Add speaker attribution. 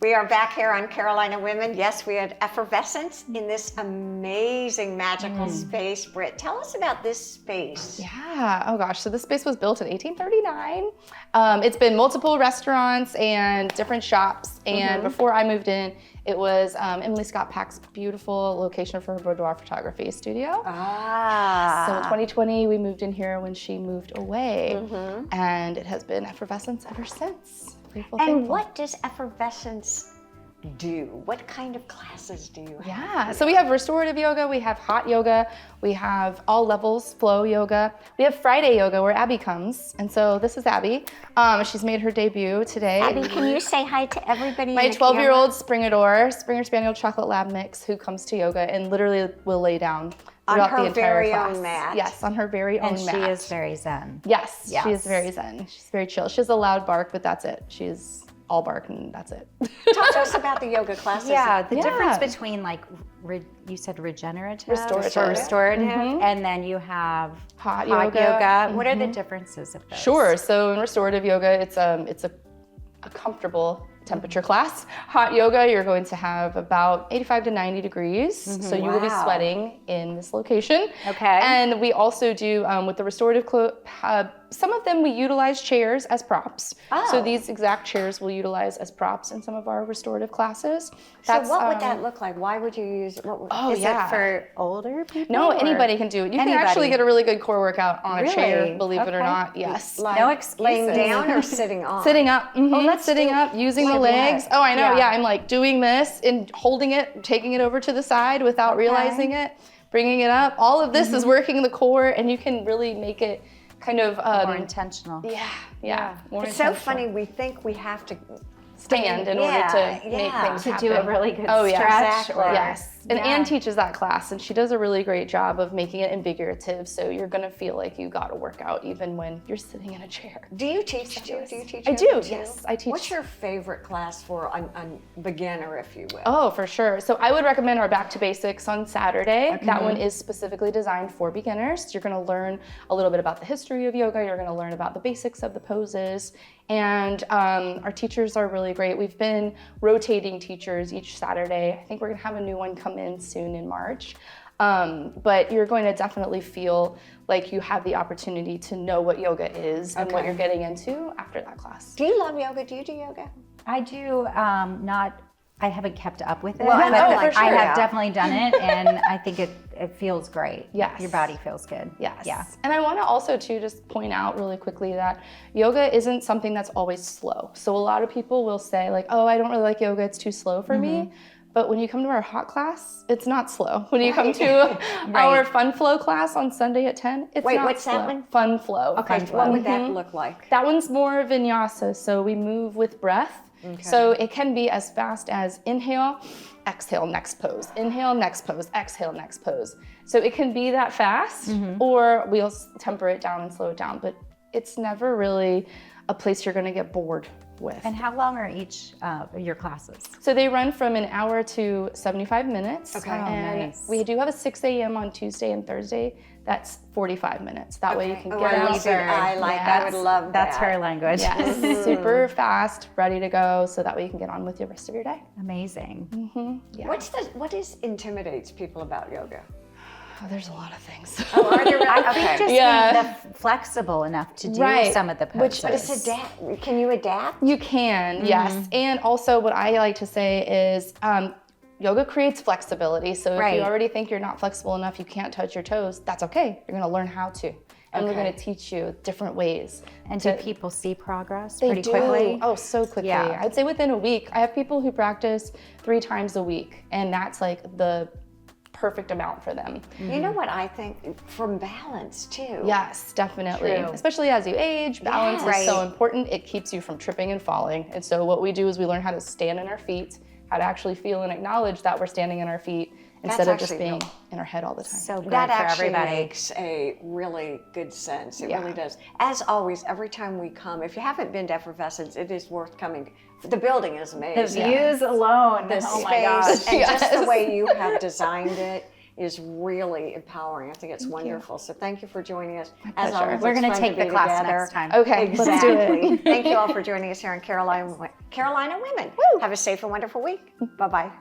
Speaker 1: We are back here on Carolina Women. Yes, we had Effervescence in this amazing, magical space. Britt, tell us about this space.
Speaker 2: Yeah, oh gosh, so this space was built in 1839. It's been multiple restaurants and different shops, and before I moved in, it was Emily Scott Pack's beautiful location for her boudoir photography studio.
Speaker 1: Ah.
Speaker 2: So in 2020, we moved in here when she moved away, and it has been Effervescence ever since. Grateful,
Speaker 1: And
Speaker 2: thankful.
Speaker 1: what does Effervescence do? What kind of classes do you have?
Speaker 2: Yeah, so we have restorative yoga, we have hot yoga, we have all levels, flow yoga. We have Friday yoga where Abby comes, and so this is Abby. She's made her debut today.
Speaker 1: Abby, can you say hi to everybody?
Speaker 2: My 12-year-old Springer Spaniel Chocolate Lab Mix who comes to yoga and literally will lay down throughout the entire
Speaker 1: very
Speaker 2: class.
Speaker 1: own mat.
Speaker 2: Yes, on her very own mat.
Speaker 3: And she is very zen.
Speaker 2: Yes, she is very zen. She's very chill. She has a loud bark, but that's it. She's all bark and that's it.
Speaker 1: Talk to us about the yoga classes.
Speaker 3: Yeah, the difference between like, you said regenerative?
Speaker 2: Restorative.
Speaker 3: And then you have
Speaker 2: Hot
Speaker 3: yoga.
Speaker 2: yoga.
Speaker 3: What are the differences of those?
Speaker 2: Sure. So in restorative yoga, it's a comfortable temperature class. Hot yoga, you're going to have about 85 to 90 degrees. So you will be sweating in this location.
Speaker 3: Okay.
Speaker 2: And we also do, with the restorative, some of them we utilize chairs as props. So these exact chairs we'll utilize as props in some of our restorative classes.
Speaker 1: So what would that look like? Why would you use it?
Speaker 3: Is it for older people?
Speaker 2: No, anybody can do it. You can actually get a really good core workout on a chair, believe it or
Speaker 3: Okay.
Speaker 2: not. Yes.
Speaker 1: Like
Speaker 3: No excuses.
Speaker 1: laying down or sitting on?
Speaker 2: Sitting up.
Speaker 1: let's
Speaker 2: sitting
Speaker 1: do-
Speaker 2: up, using the
Speaker 1: do
Speaker 2: legs.
Speaker 1: that.
Speaker 2: Oh, I know.
Speaker 3: Yeah.
Speaker 2: Yeah, I'm like doing this and holding it, taking it over to the side without realizing it, bringing it up. All of this is working the core, and you can really make it kind of
Speaker 3: More intentional.
Speaker 2: Yeah. More
Speaker 1: It's so
Speaker 2: intentional.
Speaker 1: funny. We think we have to
Speaker 2: Stand in order to make things
Speaker 3: To
Speaker 2: happen.
Speaker 3: do a really good
Speaker 2: Oh, yeah.
Speaker 3: stretch.
Speaker 1: Exactly.
Speaker 3: Or,
Speaker 2: Yes. And
Speaker 3: Yeah.
Speaker 2: Anne teaches that class, and she does a really great job of making it invigorative, so you're gonna feel like you got to work out even when you're sitting in a chair.
Speaker 1: Do you teach? Do you teach?
Speaker 2: I
Speaker 1: yoga
Speaker 2: do,
Speaker 1: too?
Speaker 2: yes, I teach.
Speaker 1: What's your favorite class for a beginner, if you will?
Speaker 2: Oh, for sure. So I would recommend our Back to Basics on Saturday. That one is specifically designed for beginners. You're gonna learn a little bit about the history of yoga. You're gonna learn about the basics of the poses. And our teachers are really great. We've been rotating teachers each Saturday. I think we're gonna have a new one come in soon in March. But you're going to definitely feel like you have the opportunity to know what yoga is and what you're getting into after that class.
Speaker 1: Do you love yoga? Do you do yoga?
Speaker 3: I do I haven't kept up with it,
Speaker 1: Well,
Speaker 3: but
Speaker 1: for sure,
Speaker 3: I have
Speaker 1: yeah.
Speaker 3: definitely done it, and I think it feels great.
Speaker 2: Yes.
Speaker 3: Your body feels good.
Speaker 2: Yes.
Speaker 3: Yeah.
Speaker 2: And I want to also too just point out really quickly that yoga isn't something that's always slow. So a lot of people will say like, oh, I don't really like yoga, it's too slow for me. But when you come to our hot class, it's not slow. When you come to our fun flow class on Sunday at 10, it's
Speaker 1: Wait,
Speaker 2: not
Speaker 1: what's
Speaker 2: slow.
Speaker 1: that one?
Speaker 2: Fun flow.
Speaker 1: Okay, what would that look like?
Speaker 2: That one's more vinyasa, so we move with breath. So it can be as fast as inhale, exhale, next pose. Inhale, next pose, exhale, next pose. So it can be that fast, or we'll temper it down and slow it down, but it's never really a place you're gonna get bored with.
Speaker 3: And how long are each your classes?
Speaker 2: So they run from an hour to 75 minutes.
Speaker 1: Okay.
Speaker 2: And
Speaker 3: nice.
Speaker 2: we do have a 6 a.m. on Tuesday and Thursday. That's 45 minutes. That way you can
Speaker 1: Oh,
Speaker 2: get
Speaker 1: I
Speaker 2: out.
Speaker 1: love it. I like that. I would love
Speaker 3: That's
Speaker 1: that.
Speaker 3: her language.
Speaker 2: Yes, super fast, ready to go, so that way you can get on with the rest of your day.
Speaker 3: Amazing.
Speaker 2: Yeah.
Speaker 1: What intimidates people about yoga?
Speaker 2: Oh, there's a lot of things.
Speaker 1: Oh, are there really?
Speaker 3: I think just being flexible enough to do some of the poses.
Speaker 1: Just adapt. Can you adapt?
Speaker 2: You can, yes. And also what I like to say is yoga creates flexibility. So if you already think you're not flexible enough, you can't touch your toes, that's okay. You're gonna learn how to. And we're gonna teach you different ways.
Speaker 3: And do people see progress
Speaker 2: They
Speaker 3: pretty
Speaker 2: do.
Speaker 3: quickly?
Speaker 2: Oh, so quickly.
Speaker 3: Yeah.
Speaker 2: I'd say within a week. I have people who practice 3 times a week, and that's like the perfect amount for them.
Speaker 1: You know what I think? From balance too.
Speaker 2: Yes, definitely.
Speaker 3: True.
Speaker 2: Especially as you age, balance
Speaker 1: Yes.
Speaker 2: is so important. It keeps you from tripping and falling. And so what we do is we learn how to stand on our feet, how to actually feel and acknowledge that we're standing on our feet instead of just
Speaker 1: actually
Speaker 2: being in our head all the time.
Speaker 3: So good
Speaker 1: That
Speaker 3: for
Speaker 1: actually
Speaker 3: everybody.
Speaker 1: makes a really good sense. It
Speaker 2: Yeah.
Speaker 1: really does. As always, every time we come, if you haven't been to Effervescence, it is worth coming. The building is
Speaker 3: The
Speaker 1: amazing.
Speaker 3: views alone.
Speaker 1: The
Speaker 3: oh my gosh.
Speaker 1: space and just the way you have designed it. is really empowering. I think it's wonderful. So thank you for joining us. As
Speaker 2: pleasure.
Speaker 1: always,
Speaker 3: We're
Speaker 1: it's
Speaker 3: going to
Speaker 1: fun
Speaker 3: take
Speaker 1: be
Speaker 3: the class
Speaker 1: together.
Speaker 3: next time.
Speaker 2: Okay, let's do it.
Speaker 1: Exactly. Thank you all for joining us here on Carolina Women. Have a safe and wonderful week. Bye-bye.